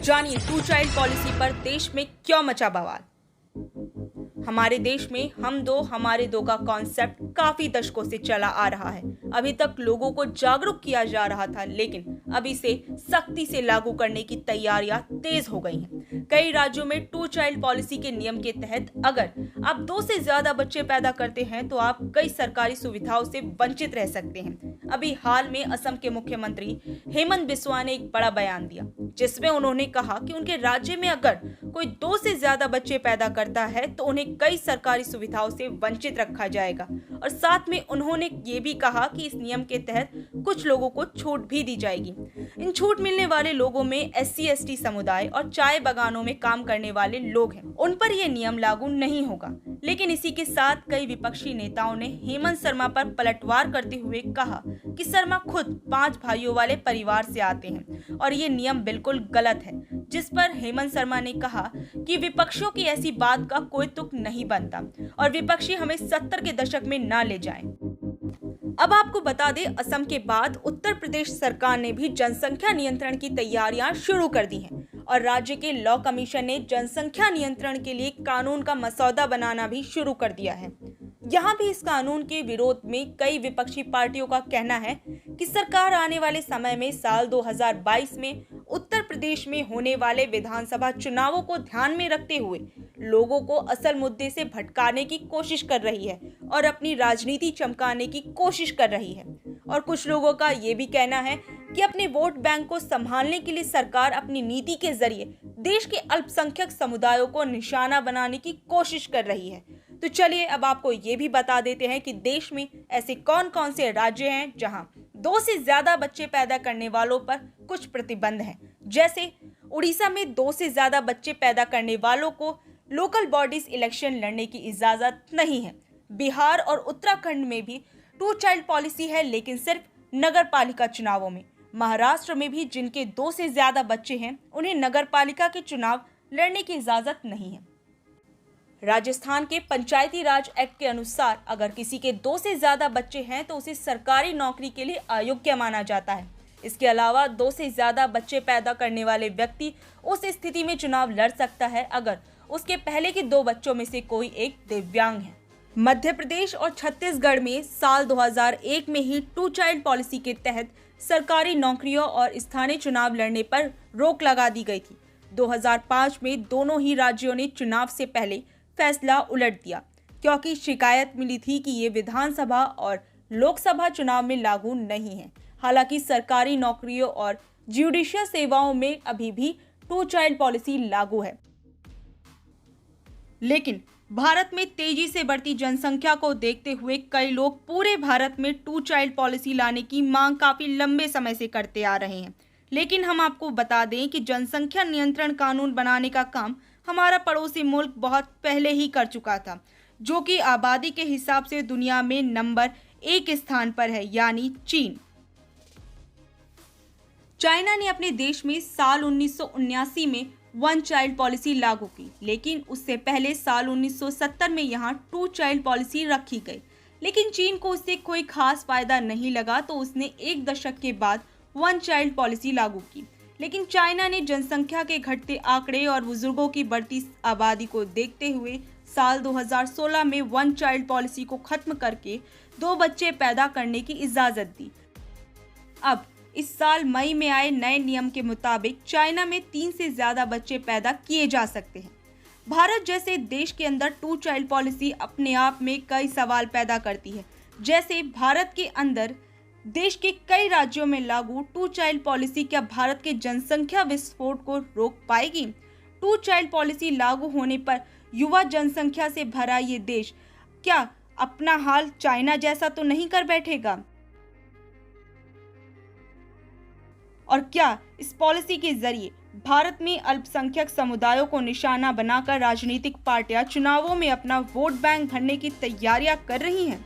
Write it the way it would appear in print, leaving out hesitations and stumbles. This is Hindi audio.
जानिए टू चाइल्ड पॉलिसी पर देश में क्यों मचा बवाल। हमारे देश में हम दो हमारे दो का कॉन्सेप्ट काफी दशकों से चला आ रहा है। अभी तक लोगों को जागरूक किया जा रहा था, लेकिन अब इसे सख्ती से लागू करने की तैयारियां तेज हो गई हैं। कई राज्यों में टू चाइल्ड पॉलिसी के नियम के तहत अगर आप 2 से ज्यादा बच्चे पैदा करते हैं तो आप कई सरकारी सुविधाओं से वंचित रह सकते हैं। अभी हाल में असम के मुख्यमंत्री हेमंत बिस्वा ने एक बड़ा बयान दिया, जिसमें उन्होंने कहा कि उनके राज्य में अगर कोई 2 से ज्यादा बच्चे पैदा करता है तो उन्हें कई सरकारी सुविधाओं से वंचित रखा जाएगा। और साथ में उन्होंने ये भी कहा कि इस नियम के तहत कुछ लोगों को छूट भी दी जाएगी। इन छूट मिलने वाले लोगों में SC/ST समुदाय और चाय बागानों में काम करने वाले लोग हैं। उन पर यह नियम लागू नहीं होगा। लेकिन इसी के साथ कई विपक्षी नेताओं ने हेमंत शर्मा पर पलटवार करते हुए कहा कि शर्मा खुद 5 भाइयों वाले परिवार से आते हैं और ये नियम बिल्कुल गलत है। जिस पर हेमंत शर्मा ने कहा कि विपक्षियों की ऐसी बात का कोई तुक नहीं बनता और विपक्षी हमें 70 के दशक में ना ले जाएं। अब आपको बता दें, असम के बाद उत्तर प्रदेश सरकार ने भी जनसंख्या नियंत्रण की तैयारियां शुरू कर दी हैं और राज्य के लॉ कमीशन ने जनसंख्या नियंत्रण के लिए कानून का मसौदा बनाना भी शुरू कर दिया है। यहाँ भी इस कानून के विरोध में कई विपक्षी पार्टियों का कहना है कि सरकार आने वाले समय में साल 2022 में उत्तर प्रदेश में होने वाले विधानसभा चुनावों को ध्यान में रखते हुए लोगों को असल मुद्दे से भटकाने की कोशिश कर रही है और अपनी राजनीति चमकाने की कोशिश कर रही है। और कुछ लोगों का ये भी कहना है कि अपने वोट बैंक को संभालने के लिए सरकार अपनी नीति के जरिए देश के अल्पसंख्यक समुदायों को निशाना बनाने की कोशिश कर रही है। तो चलिए अब आपको ये भी बता देते हैं कि देश में ऐसे कौन कौन से राज्य हैं जहां 2 से ज्यादा बच्चे पैदा करने वालों पर कुछ प्रतिबंध हैं। जैसे उड़ीसा में 2 से ज्यादा बच्चे पैदा करने वालों को लोकल बॉडीज इलेक्शन लड़ने की इजाजत नहीं है। बिहार और उत्तराखंड में भी टू चाइल्ड पॉलिसी है, लेकिन सिर्फ नगर पालिका चुनावों में। महाराष्ट्र में भी जिनके 2 से ज्यादा बच्चे हैं उन्हें नगर पालिका के चुनाव लड़ने की इजाजत नहीं है। राजस्थान के पंचायती राज एक्ट के अनुसार अगर किसी के 2 से ज्यादा बच्चे हैं तो उसे सरकारी नौकरी के लिए अयोग्य माना जाता है। इसके अलावा 2 से ज्यादा बच्चे पैदा करने वाले व्यक्ति उस स्थिति में चुनाव लड़ सकता है अगर उसके पहले के 2 बच्चों में से कोई एक दिव्यांग है। मध्य प्रदेश और छत्तीसगढ़ में साल 2001 में ही टू चाइल्ड पॉलिसी के तहत सरकारी नौकरियों और स्थानीय चुनाव लड़ने पर रोक लगा दी गई थी। 2005 में दोनों ही राज्यों ने चुनाव से पहले फैसला उलट दिया, क्योंकि शिकायत मिली थी कि ये विधानसभा और लोकसभा चुनाव में लागू नहीं है। हालांकि सरकारी नौकरियों और ज्युडिशियल सेवाओं में अभी भी टू चाइल्ड पॉलिसी लागू है। लेकिन भारत में तेजी से बढ़ती जनसंख्या को देखते हुए कई लोग पूरे भारत में टू चाइल्ड पॉलिसी लाने की मांग काफी लंबे समय से करते आ रहे हैं। लेकिन हम आपको बता दें कि जनसंख्या नियंत्रण कानून बनाने का काम हमारा पड़ोसी मुल्क बहुत पहले ही कर चुका था, जो कि आबादी के हिसाब से दुनिया में नंबर 1 स्थान पर है, यानी चीन। चाइना ने अपने देश में साल 1979 में 1 चाइल्ड पॉलिसी लागू की, लेकिन उससे पहले साल 1970 में यहाँ 2 चाइल्ड पॉलिसी रखी गई। लेकिन चीन को उससे कोई खास फायदा नहीं लगा, तो उसने 1 दशक के बाद 1 चाइल्ड पॉलिसी लागू की। लेकिन चाइना ने जनसंख्या के घटते आंकड़े और बुजुर्गों की बढ़ती आबादी को देखते हुए साल 2016 में 1 चाइल्ड पॉलिसी को खत्म करके 2 बच्चे पैदा करने की इजाजत दी। अब इस साल मई में आए नए नियम के मुताबिक चाइना में 3 से ज्यादा बच्चे पैदा किए जा सकते हैं। भारत जैसे देश के अंदर टू चाइल्ड पॉलिसी अपने आप में कई सवाल पैदा करती है। जैसे भारत के अंदर देश के कई राज्यों में लागू टू चाइल्ड पॉलिसी क्या भारत के जनसंख्या विस्फोट को रोक पाएगी? टू चाइल्ड पॉलिसी लागू होने पर युवा जनसंख्या से भरा ये देश क्या अपना हाल चाइना जैसा तो नहीं कर बैठेगा? और क्या इस पॉलिसी के जरिए भारत में अल्पसंख्यक समुदायों को निशाना बनाकर राजनीतिक पार्टियां चुनावों में अपना वोट बैंक भरने की तैयारियां कर रही हैं?